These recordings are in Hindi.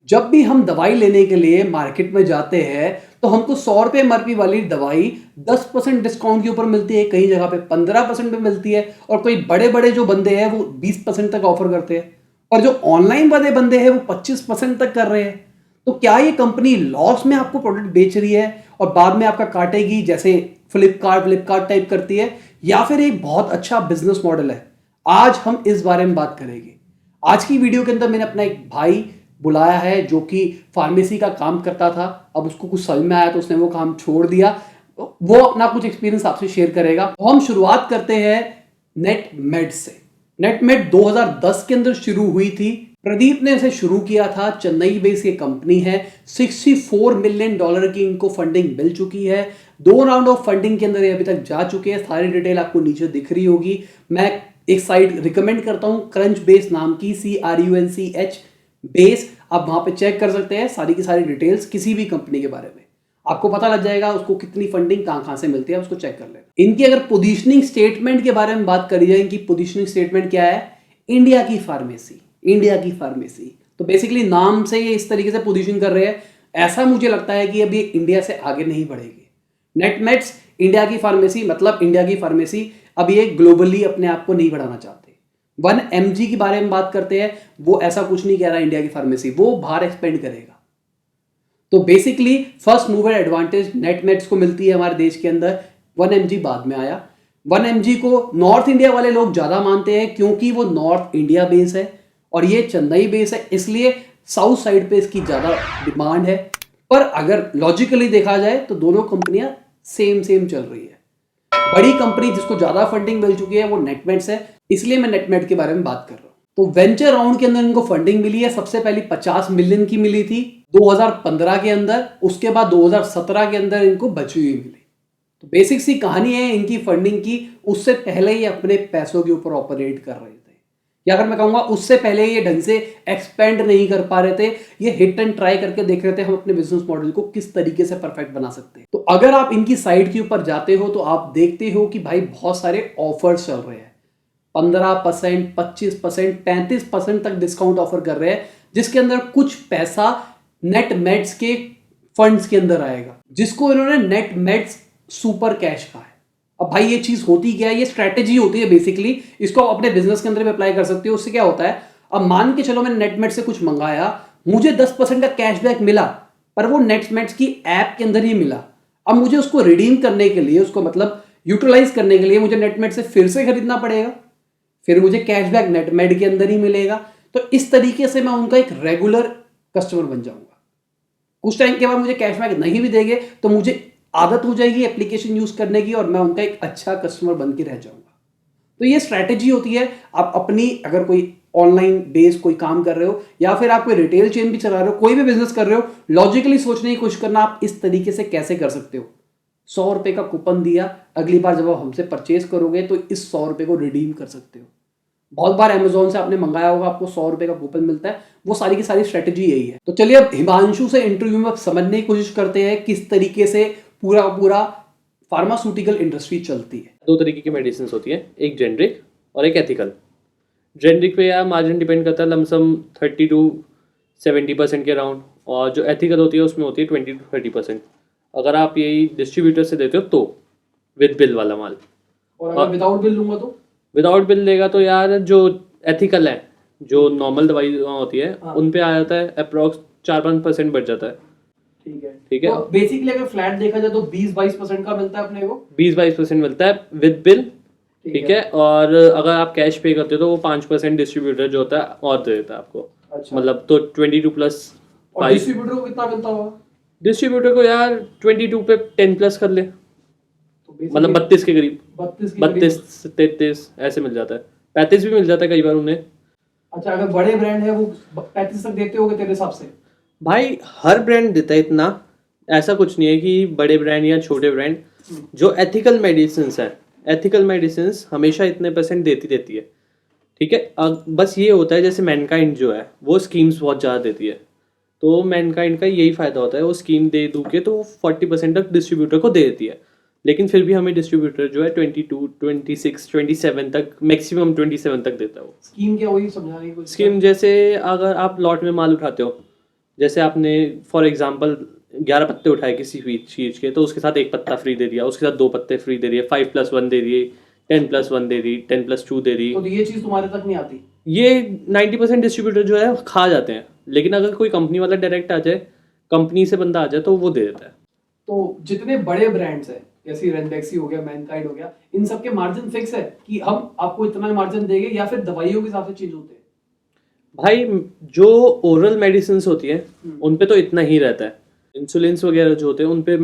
जब भी हम दवाई लेने के लिए मार्केट में जाते हैं तो हमको 100 रुपये एमआरपी वाली दवाई 10% डिस्काउंट के ऊपर मिलती है, कई जगह पे 15% पे मिलती है और कोई बड़े बड़े जो बंदे हैं वो 20% तक ऑफर करते हैं और जो ऑनलाइन वाले बंदे हैं वो 25% तक कर रहे हैं। तो क्या ये कंपनी लॉस में आपको प्रोडक्ट बेच रही है और बाद में आपका काटेगी जैसे फ्लिपकार्ट टाइप करती है, या फिर एक बहुत अच्छा बिजनेस मॉडल है? आज हम इस बारे में बात करेंगे। आज की वीडियो के अंदर मैंने अपना एक भाई बुलाया है जो कि फार्मेसी का काम करता था, अब उसको कुछ समझ में आया तो उसने वो काम छोड़ दिया। वो अपना कुछ एक्सपीरियंस आपसे शेयर करेगा। तो हम शुरुआत करते हैं नेटमेड से। नेटमेड 2010 के अंदर शुरू हुई थी। प्रदीप ने इसे शुरू किया था, चेन्नई बेस्ड ये कंपनी है। $64 मिलियन की इनको फंडिंग मिल चुकी है। 2 राउंड ऑफ फंडिंग के अंदर ये अभी तक जा चुके हैं। सारी डिटेल आपको नीचे दिख रही होगी। मैं एक साइट रिकमेंड करता हूं, क्रंच बेस नाम की, CRUNCH बेस। आप वहां पे चेक कर सकते हैं सारी की सारी डिटेल्स किसी भी कंपनी के बारे में, आपको पता लग जाएगा उसको कितनी फंडिंग कहां से मिलती है, उसको चेक कर लेना। इनकी अगर पोजीशनिंग स्टेटमेंट के बारे में बात करी जाए, इनकी पोजीशनिंग स्टेटमेंट क्या है? इंडिया की फार्मेसी, इंडिया की फार्मेसी। तो बेसिकली नाम से ये इस तरीके से पोजीशन कर रहे हैं। ऐसा मुझे लगता है कि अब ये इंडिया से आगे नहीं बढ़ेगी। नेटमेड्स इंडिया की फार्मेसी, मतलब इंडिया की फार्मेसी अब ये ग्लोबली अपने आप को नहीं बढ़ाना चाहते। 1mg के बारे में बात करते हैं, वो ऐसा कुछ नहीं कह रहा इंडिया की फार्मेसी, वो बाहर एक्सपेंड करेगा। तो basically first mover advantage Netmeds को मिलती है हमारे देश के अंदर। 1mg बाद में आया। 1mg को नॉर्थ इंडिया वाले लोग ज्यादा मानते हैं क्योंकि वो नॉर्थ इंडिया बेस है और ये चेन्नई बेस है, इसलिए साउथ साइड पे इसकी ज्यादा डिमांड है। पर अगर लॉजिकली देखा जाए तो दोनों कंपनियां सेम चल रही है। बड़ी कंपनी जिसको ज्यादा फंडिंग मिल चुकी है वो नेटमेड्स है, इसलिए मैं नेटमेड के बारे में बात कर रहा हूं। तो वेंचर राउंड के अंदर इनको फंडिंग मिली है। सबसे पहली 50 मिलियन की मिली थी 2015 के अंदर, उसके बाद 2017 के अंदर इनको बची हुई मिली। तो बेसिक सी कहानी है इनकी फंडिंग की। उससे पहले ये अपने पैसों के ऊपर ऑपरेट कर रहे थे, या अगर मैं कहूंगा उससे पहले ये ढंग से एक्सपेंड नहीं कर पा रहे थे। ये हिट एंड ट्राई करके देख रहे थे हम अपने बिजनेस मॉडल को किस तरीके से परफेक्ट बना सकते हैं। तो अगर आप इनकी साइट के ऊपर जाते हो तो आप देखते हो कि भाई बहुत सारे ऑफर्स चल रहे हैं। 15%, 25%, 35% तक डिस्काउंट ऑफर कर रहे हैं, जिसके अंदर कुछ पैसा नेटमेड्स के फंड्स के अंदर आएगा, जिसको इन्होंने नेटमेड्स सुपर कैश कहा है। अब भाई ये चीज होती क्या है? ये स्ट्रेटेजी होती है बेसिकली। इसको आप अपने बिजनेस के अंदर भी अप्लाई कर सकते हो। उससे क्या होता है, अब मान के चलो मैंने नेटमेड से कुछ मंगाया, मुझे 10% का कैशबैक मिला, पर वो नेटमेड्स की ऐप के अंदर ही मिला। अब मुझे उसको रिडीम करने के लिए, उसको मतलब यूटिलाइज करने के लिए मुझे नेटमेड से फिर से खरीदना पड़ेगा, फिर मुझे कैशबैक नेटमेड के अंदर ही मिलेगा। तो इस तरीके से मैं उनका एक रेगुलर कस्टमर बन जाऊंगा। कुछ टाइम के बाद मुझे कैशबैक नहीं भी देंगे तो मुझे आदत हो जाएगी एप्लीकेशन यूज करने की और मैं उनका एक अच्छा कस्टमर बन के रह जाऊंगा। तो ये स्ट्रैटेजी होती है। आप अपनी अगर कोई ऑनलाइन बेस्ड कोई काम कर रहे हो या फिर आप कोई रिटेल चेन भी चला रहे हो, कोई भी बिजनेस कर रहे हो, लॉजिकली सोचने की कोशिश करना आप इस तरीके से कैसे कर सकते हो। 100 रुपए का कूपन दिया, अगली बार जब आप हमसे परचेज करोगे तो इस 100 रुपए को रिडीम कर सकते हो। बहुत बार अमेजोन से आपने मंगाया होगा, आपको 100 रुपए का कूपन मिलता है। वो सारी की सारी स्ट्रेटेजी यही है। तो चलिए अब हिमांशु से इंटरव्यू में समझने की कोशिश करते हैं किस तरीके से पूरा फार्मास्यूटिकल इंडस्ट्री चलती है। 2 तरीके की मेडिसिन होती है, एक जेनरिक और एक एथिकल। जेनरिक पे यार मार्जिन डिपेंड करता है लमसम 30 to 70% के अराउंड, और जो एथिकल होती है उसमें होती है 20 to 30%। अगर आप यही डिस्ट्रीब्यूटर से देते हो तो विद बिल वाला माल, और अगर विदाउट बिल लूंगा तो? विदाउट बिल लेगा तो यार जो एथिकल है, जो नॉर्मल दवाई होती है उन पे आ जाता है अप्रॉक्स 4-5% बढ़ जाता है। ठीक है। तो बेसिकली अगर फ्लैट देखा जाए तो 20-22% का मिलता है अपने को। 20-22% मिलता है विद बिल। ठीक है। और अगर आप कैश पे करते हो तो वो 5% डिस्ट्रीब्यूटर जो होता है और दे देता है आपको। अच्छा। मतलब तो 22 प्लस 5। डिस्ट्रीब्यूटर को कितना मिलता होगा? डिस्ट्रीब्यूटर को यार 22 पे 10 प्लस कर ले, तो मतलब 32 के करीब, 32 33 ऐसे मिल जाता है। 35 भी मिल जाता है कई बार उन्हें। अच्छा, अगर बड़े ब्रांड है वो 35 तक देते होगे तेरे हिसाब से? भाई हर ब्रांड देता है इतना, ऐसा कुछ नहीं है कि बड़े ब्रांड या छोटे ब्रांड। जो एथिकल मेडिसिन है, एथिकल मेडिसिन हमेशा इतने परसेंट देती है। ठीक है। अब बस ये होता है जैसे मैनकाइंड जो है वो स्कीम्स बहुत ज़्यादा देती है, तो मैनकाइंड का यही फ़ायदा होता है, वो स्कीम दे दूँ के तो वो 40% तक डिस्ट्रीब्यूटर को दे देती है। लेकिन फिर भी हमें डिस्ट्रीब्यूटर जो है 22, 26, 27 तक, मैक्सिमम 27 तक देता है वो। स्कीम क्या, वही समझाने की कोशिश। स्कीम जैसे अगर आप लॉट में माल उठाते हो जैसे आपने फॉर एग्जांपल 11 पत्ते उठाए किसी भी चीज़ के, तो उसके साथ एक पत्ता फ्री दे दिया, उसके साथ 2 पत्ते फ्री दे दिए, 5+1 दे दिए, 10+1 दे दी, 10+2 दे दी। तो ये चीज तुम्हारे तक नहीं आती। ये 90% डिस्ट्रीब्यूटर जो है खा जाते हैं, लेकिन अगर कोई कंपनी वाला डायरेक्ट आ जाए, कंपनी से बंदा आ जाए, तो वो दे देता है। तो जितने बड़े ब्रांड्स हैं जैसे रेनबेक्सी हो गया, मैनकाइंड हो गया, इन सब के मार्जिन फिक्स है कि हम आपको इतना मार्जिन देंगे, या फिर दवाइयों के हिसाब से चेंज होते हैं? भाई जो ओरल मेडिसिन होती है उन पे तो इतना ही रहता है। इंसुलिन वगैरह जो होते हैं उन पे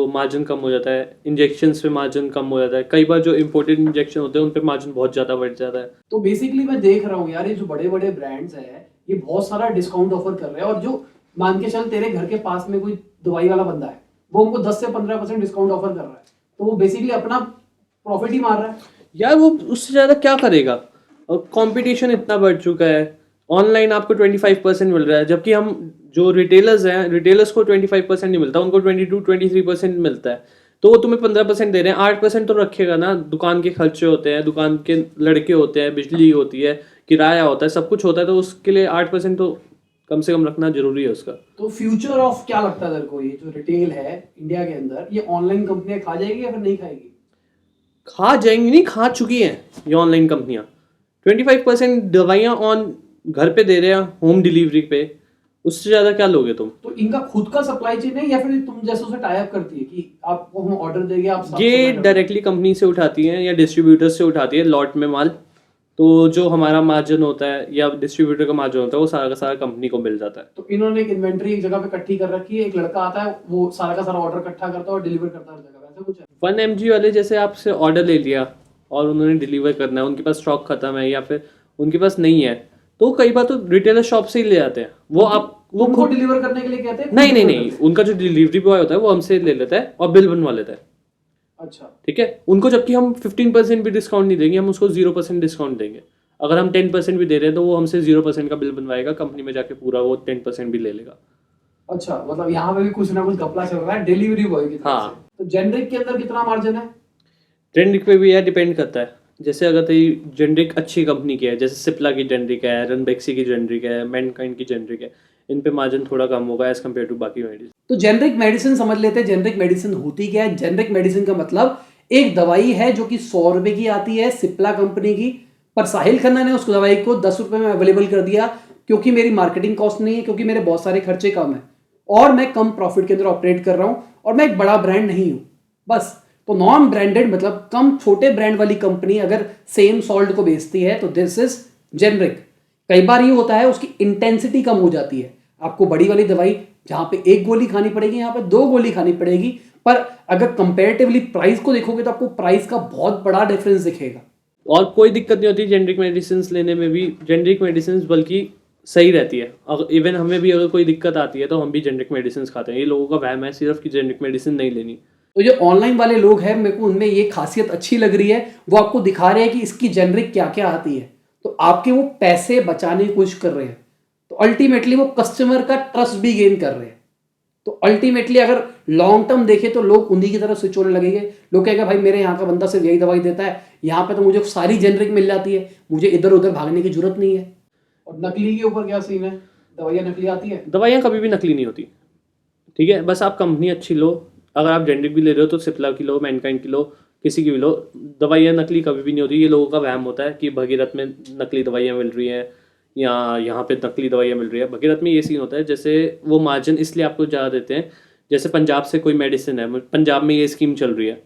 मार्जिन कम हो जाता है, इंजेक्शंस पे मार्जिन कम हो जाता है, कई बार जो इम्पोर्टेड इंजेक्शन होते हैं उन पे मार्जिन बहुत ज़्यादा बढ़ जाता है। तो बेसिकली मैं देख रहा हूँ यार, ये जो बड़े बड़े ब्रांड्स हैं ये बहुत सारा डिस्काउंट ऑफर कर रहे हैं, और जो मान के चल तेरे घर के पास में कोई दवाई वाला बंदा है, वो हमको 10 से 15% डिस्काउंट ऑफर कर रहा है, तो वो बेसिकली अपना प्रॉफिट ही मार रहा है। यार वो उससे ज़्यादा क्या करेगा, और कंपटीशन इतना बढ़ चुका है। ऑनलाइन आपको 25% मिल रहा है, जबकि हम जो रिटेलर्स हैं, रिटेलर्स को 25% नहीं मिलता, उनको 22-23% मिलता है। तो वो तुम्हें 15% दे रहे हैं, 8% तो रखेगा ना। दुकान के खर्चे होते हैं, दुकान के लड़के होते हैं, बिजली होती है, किराया होता है, सब कुछ होता है, तो उसके लिए 8% तो कम से कम रखना जरूरी है उसका। तो फ्यूचर ऑफ क्या लगता है तेरे को, ये जो रिटेल है इंडिया के अंदर, ये ऑनलाइन कंपनियां खा जाएगी या फिर नहीं खाएगी? खा जाएंगी नहीं, खा चुकी हैं ये ऑनलाइन कंपनियां। 25% दवाइयाँ ऑन घर पे दे रहे हैं, होम डिलीवरी पे, उससे ज़्यादा क्या लोगे तुम? तो इनका खुद का सप्लाई चेन है या फिर तुम जैसे उसे टाई अप करती है कि आपको हम ऑर्डर देंगे, आप साफ ये सफाई कर दो? डायरेक्टली कंपनी से उठाती हैं या डिस्ट्रीब्यूटर से उठाती है लॉट में माल। तो जो हमारा मार्जिन होता है या डिस्ट्रीब्यूटर का मार्जिन होता है, वो सारा का सारा कंपनी को मिल जाता है। तो इन्होंने एक इन्वेंट्री एक जगह पे इकट्ठी कर रखी है, एक लड़का आता है, वो सारा का सारा ऑर्डर इकट्ठा करता है और डिलीवर करता है हर जगह, वैसा कुछ है? 1 mg वाले जैसे आपसे ऑर्डर ले लिया और उन्होंने डिलीवर करना है, उनके पास स्टॉक खत्म है या फिर उनके पास नहीं है, तो कई बार तो रिटेलर शॉप से ही ले आते हैं वो। आप वो उनको खुद डिलीवर करने के लिए कहते हैं? नहीं नहीं नहीं, उनका जो डिलीवरी बॉय होता है वो हमसे ले लेता है और बिल बनवा लेता है। अच्छा। ठीक है, उनको जबकि हम 15% भी डिस्काउंट नहीं देंगे, हम उसको 0% डिस्काउंट देंगे। अगर हम 10% भी दे रहे हैं तो वो हमसे 0% का बिल बनवाएगा, कंपनी में जाके पूरा वो 10% भी ले लेगा। अच्छा, मतलब यहाँ पे भी कुछ ना कुछ घपला चल रहा है डिलीवरी बॉय की तरफ हाँ। से। तो जेनरिक के अंदर कितना मार्जिन है? जेनरिक पे भी यार डिपेंड करता है। जैसे अगर तेरी जेनरिक अच्छी कंपनी की है, जैसे सिप्ला की जेनरिक है, रनबेक्सी की जेनरिक है, मैनकाइंड की जेनरिक है, इन पे मार्जिन थोड़ा कम होगा एज कम्पेयर टू बाकी मेडिसिन। तो जेनरिक मेडिसिन समझ लेते हैं। जेनरिक मेडिसिन होती क्या है? जेनरिक मेडिसिन का मतलब एक दवाई है जो कि 100 रुपए की आती है सिप्ला कंपनी की, पर साहिल खन्ना ने उस दवाई को 10 रुपए में अवेलेबल कर दिया, क्योंकि मेरी मार्केटिंग कॉस्ट नहीं है, क्योंकि मेरे बहुत सारे खर्चे कम है और मैं कम प्रॉफिट के अंदर ऑपरेट कर रहा हूं, और मैं एक बड़ा ब्रांड नहीं हूं बस। तो नॉन ब्रांडेड मतलब कम छोटे ब्रांड वाली कंपनी अगर सेम सॉल्ट को बेचती है तो दिस इज जेनरिक। कई बार ये होता है उसकी इंटेंसिटी कम हो जाती है। आपको बड़ी वाली दवाई जहां पे 1 गोली खानी पड़ेगी, यहाँ पे 2 गोली खानी पड़ेगी, पर अगर कंपेरेटिवली प्राइस को देखोगे तो आपको प्राइस का बहुत बड़ा डिफरेंस दिखेगा। और कोई दिक्कत नहीं होती जेनरिक मेडिसिन लेने में भी। जेनरिक मेडिसिन बल्कि सही रहती है। अगर इवन हमें भी अगर कोई दिक्कत आती है तो हम भी जेनरिक मेडिसिन खाते हैं। ये लोगों का वहम है सिर्फ कि जेनरिक मेडिसिन नहीं लेनी। तो जो ऑनलाइन वाले लोग हैं, मेरे को उनमें ये खासियत अच्छी लग रही है, वो आपको दिखा रहे हैं कि इसकी जेनरिक क्या क्या आती है, तो आपके वो पैसे बचाने की कोशिश कर रहे हैं, तो अल्टीमेटली वो कस्टमर का ट्रस्ट भी गेन कर रहे हैं। तो अल्टीमेटली अगर लॉन्ग टर्म देखें तो लोग उन्हीं की तरफ स्विच होने लगेंगे। लोग कहेगा भाई मेरे यहाँ का बंदा सिर्फ यही दवाई देता है, यहाँ पे तो मुझे सारी जेनरिक मिल जाती है, मुझे इधर उधर भागने की जरूरत नहीं है। और नकली के ऊपर क्या सीन है? दवाइयाँ नकली आती है? दवाइयाँ कभी भी नकली नहीं होती। ठीक है, बस आप कंपनी अच्छी लो। अगर आप जेनरिक भी ले रहे हो तो सिप्ला की लो, मैनकाइंड की लो, किसी की भी लो। दवाइयाँ नकली कभी भी नहीं होती। ये लोगों का वहम होता है कि भगीरथ में नकली दवाइयाँ मिल रही हैं या यहाँ पे नकली दवाइयाँ मिल रही है। भगीरथ में ये सीन होता है, जैसे वो मार्जिन इसलिए आपको ज़्यादा देते हैं। जैसे पंजाब से कोई मेडिसिन है, पंजाब में ये स्कीम चल रही है,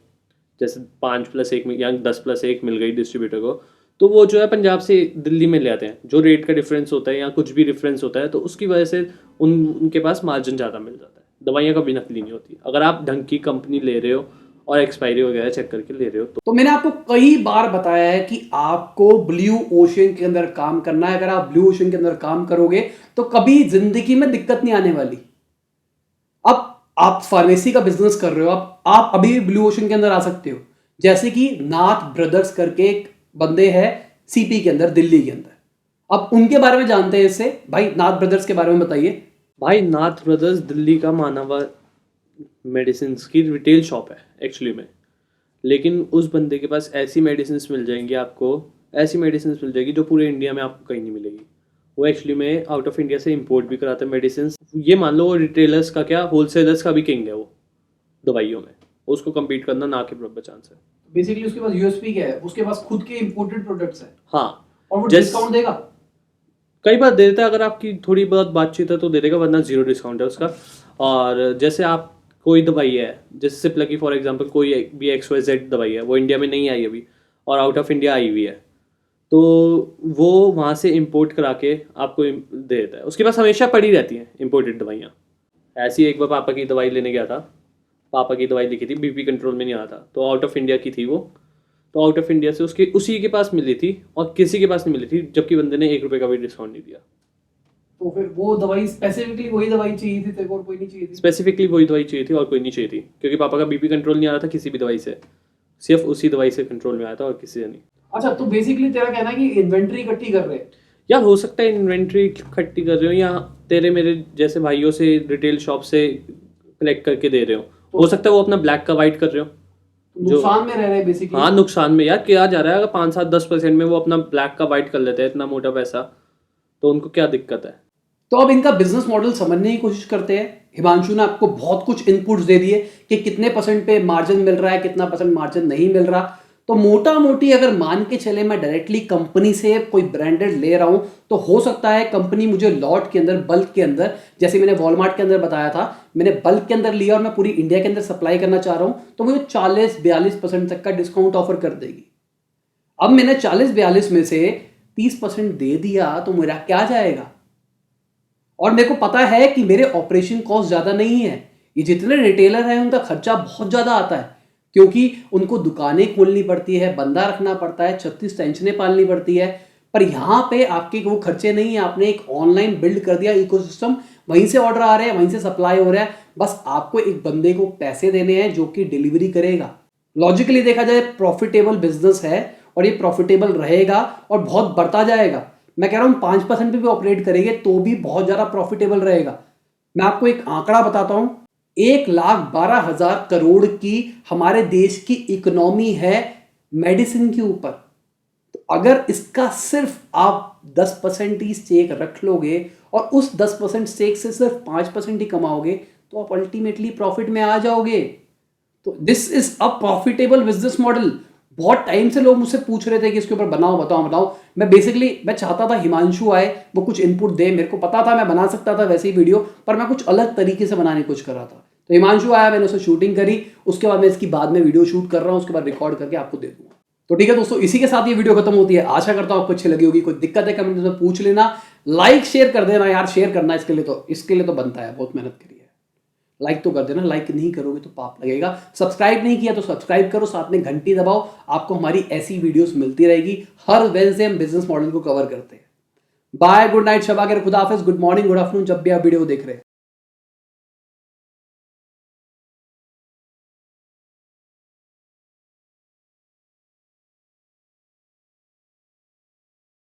जैसे 5+1 में या 10+1 मिल गई डिस्ट्रीब्यूटर को, तो वो जो है पंजाब से दिल्ली में ले आते हैं। जो रेट का डिफरेंस होता है या कुछ भी डिफरेंस होता है, तो उसकी वजह से उनके पास मार्जिन ज़्यादा मिल जाता है। दवाइयाँ कभी नकली नहीं होती अगर आप ढंग की कंपनी ले रहे हो और एक्सपायरी वगैरह चेक करके ले रहे हो तो। मैंने आपको कई बार बताया है कि आपको ब्लू ओशन के अंदर काम करना है। अगर आप ब्लू ओशन के अंदर काम करोगे तो कभी जिंदगी में दिक्कत नहीं आने वाली। अब आप फार्मेसी का बिजनेस कर रहे हो, आप अभी भी ब्लू ओशन के अंदर आ सकते हो। जैसे कि नाथ ब्रदर्स करके एक बंदे हैं सीपी के अंदर, दिल्ली के अंदर। अब उनके बारे में जानते हैं इससे। भाई नाथ ब्रदर्स के बारे में बताइए। भाई नाथ ब्रदर्स दिल्ली का मानवा मेडिसिन की रिटेल शॉप है एक्चुअली में, लेकिन उस बंदे के पास ऐसी मेडिसिन मिल जाएंगी आपको, ऐसी मेडिसिन मिल जाएगी जो पूरे इंडिया में आपको कहीं नहीं मिलेगी। वो एक्चुअली में आउट ऑफ इंडिया से इंपोर्ट भी कराते हैं मेडिसिन। ये मान लो रिटेलर्स का क्या, होलसेलर्स का भी किंग है वो दवाइयों में, उसको कम्पीट करना ना के बराबर चांस है। बेसिकली उसके पास यूएसपी क्या है, उसके पास खुद के इंपोर्टेड प्रोडक्ट्स है हाँ, और वो डिस्काउंट देगा। कई बार दे देता है, अगर आपकी थोड़ी बहुत बातचीत है तो दे देगा, वरना जीरो डिस्काउंट है उसका। और जैसे आप कोई दवाई है, जैसे सिप्ला की फॉर एग्जांपल कोई भी XYZ दवाई है, वो इंडिया में नहीं आई अभी और आउट ऑफ इंडिया आई हुई है, तो वो वहाँ से इंपोर्ट करा के आपको दे देता है। उसके पास हमेशा पड़ी रहती हैं इंपोर्टेड दवाइयाँ। ऐसी एक बार पापा की दवाई लेने गया था, पापा की दवाई लिखी थी, बीपी कंट्रोल में नहीं आ रहा था, तो आउट ऑफ इंडिया की थी वो, तो आउट ऑफ इंडिया से उसके उसी के पास मिली थी और किसी के पास नहीं मिली थी, जबकि बंदे ने 1 रुपये का भी डिस्काउंट नहीं दिया। तो फिर वो दवाई स्पेसिफिकली वही दवाई चाहिए थी तेरे को और कोई नहीं चाहिए थी? स्पेसिफिकली वही दवाई चाहिए थी और कोई नहीं चाहिए थी, क्योंकि पापा का बीपी कंट्रोल नहीं आ रहा था किसी भी दवाई से, सिर्फ उसी दवाई से कंट्रोल में आया था और किसी से नहीं। अच्छा, तो बेसिकली तेरा कहना है कि इन्वेंट्री इकट्ठी कर रहे हैं। यार हो सकता है इन्वेंट्री इकट्ठी कर रहे हो या तेरे मेरे जैसे भाइयों से रिटेल शॉप से कलेक्ट करके दे रहे हो सकता है वो अपना ब्लैक का वाइट कर रहे हो, नुकसान में रह रहे हैं बेसिकली। हाँ नुकसान में। यार क्या जा रहा है, अगर 5-7-10% में वो अपना ब्लैक का वाइट कर लेते हैं इतना मोटा पैसा, तो उनको क्या दिक्कत है। तो अब इनका बिजनेस मॉडल समझने की कोशिश करते हैं। हिमांशु ने आपको बहुत कुछ इनपुट्स दे दिए कि कितने % पे मार्जिन मिल रहा है, कितना % मार्जिन नहीं मिल रहा। तो मोटा मोटी अगर मान के चले मैं डायरेक्टली कंपनी से कोई ब्रांडेड ले रहा हूं, तो हो सकता है कंपनी मुझे लॉट के अंदर, बल्क के अंदर, जैसे मैंने वॉलमार्ट के अंदर बताया था, मैंने बल्क के अंदर लिया और मैं पूरी इंडिया के अंदर सप्लाई करना चाह रहा हूं, तो मुझे 40-42% तक का डिस्काउंट ऑफर कर देगी। अब मैंने 40-42 में से 30% दे दिया तो मेरा क्या जाएगा? और मेरे को पता है कि मेरे ऑपरेशन कॉस्ट ज़्यादा नहीं है। ये जितने रिटेलर हैं उनका खर्चा बहुत ज़्यादा आता है, क्योंकि उनको दुकानें खोलनी पड़ती है, बंदा रखना पड़ता है, 36 टेंशनें पालनी पड़ती है। पर यहाँ पे आपके वो खर्चे नहीं है, आपने एक ऑनलाइन बिल्ड कर दिया इकोसिस्टम, वहीं से ऑर्डर आ रहे हैं, वहीं से सप्लाई हो रहा है, बस आपको एक बंदे को पैसे देने हैं जो कि डिलीवरी करेगा। लॉजिकली देखा जाए प्रॉफिटेबल बिजनेस है और ये प्रॉफिटेबल रहेगा और बहुत बढ़ता जाएगा। मैं कह रहा हूँ 5% पे भी ऑपरेट करेंगे तो भी बहुत ज़्यादा प्रॉफिटेबल रहेगा। मैं आपको एक आंकड़ा बताता हूँ, 1,12,000 करोड़ की हमारे देश की इकोनॉमी है मेडिसिन के ऊपर। तो अगर इसका सिर्फ आप 10% ही स्टेक रख लोगे और उस 10% स्टेक से सिर्फ 5% ही कमाओगे, तो आप अल्टीमेटली प्रॉफिट में आ जाओगे। तो this is a profitable business model. बहुत टाइम से लोग मुझसे पूछ रहे थे कि इसके ऊपर बताओ। मैं चाहता था हिमांशु आए, वो कुछ इनपुट दे। मेरे को पता था मैं बना सकता था वैसे ही वीडियो, पर मैं कुछ अलग तरीके से बनाने की कोशिश कर रहा था। तो हिमांशु आया, मैंने उससे शूटिंग करी, उसके बाद मैं इसकी बाद में वीडियो शूट कर रहा हूँ, उसके बाद रिकॉर्ड करके आपको दे दूंगा। तो ठीक है दोस्तों, इसी के साथ ये वीडियो खत्म होती है। आशा करता हूँ आपको अच्छी लगी होगी। कोई दिक्कत है कमेंट में पूछ लेना, लाइक शेयर कर देना यार, शेयर करना इसके लिए तो बनता है, बहुत मेहनत करी है। लाइक तो कर देना, लाइक नहीं करोगे तो पाप लगेगा। सब्सक्राइब नहीं किया तो सब्सक्राइब करो, साथ में घंटी दबाओ, आपको हमारी ऐसी वीडियोस मिलती रहेगी। हर वेडनेसडे हम बिजनेस मॉडल को कवर करते हैं। बाय, गुड नाइट, शब खैर, खुदा हाफिज, गुड मॉर्निंग, गुड आफ्टरनून, जब भी आप वीडियो देख रहे हैं।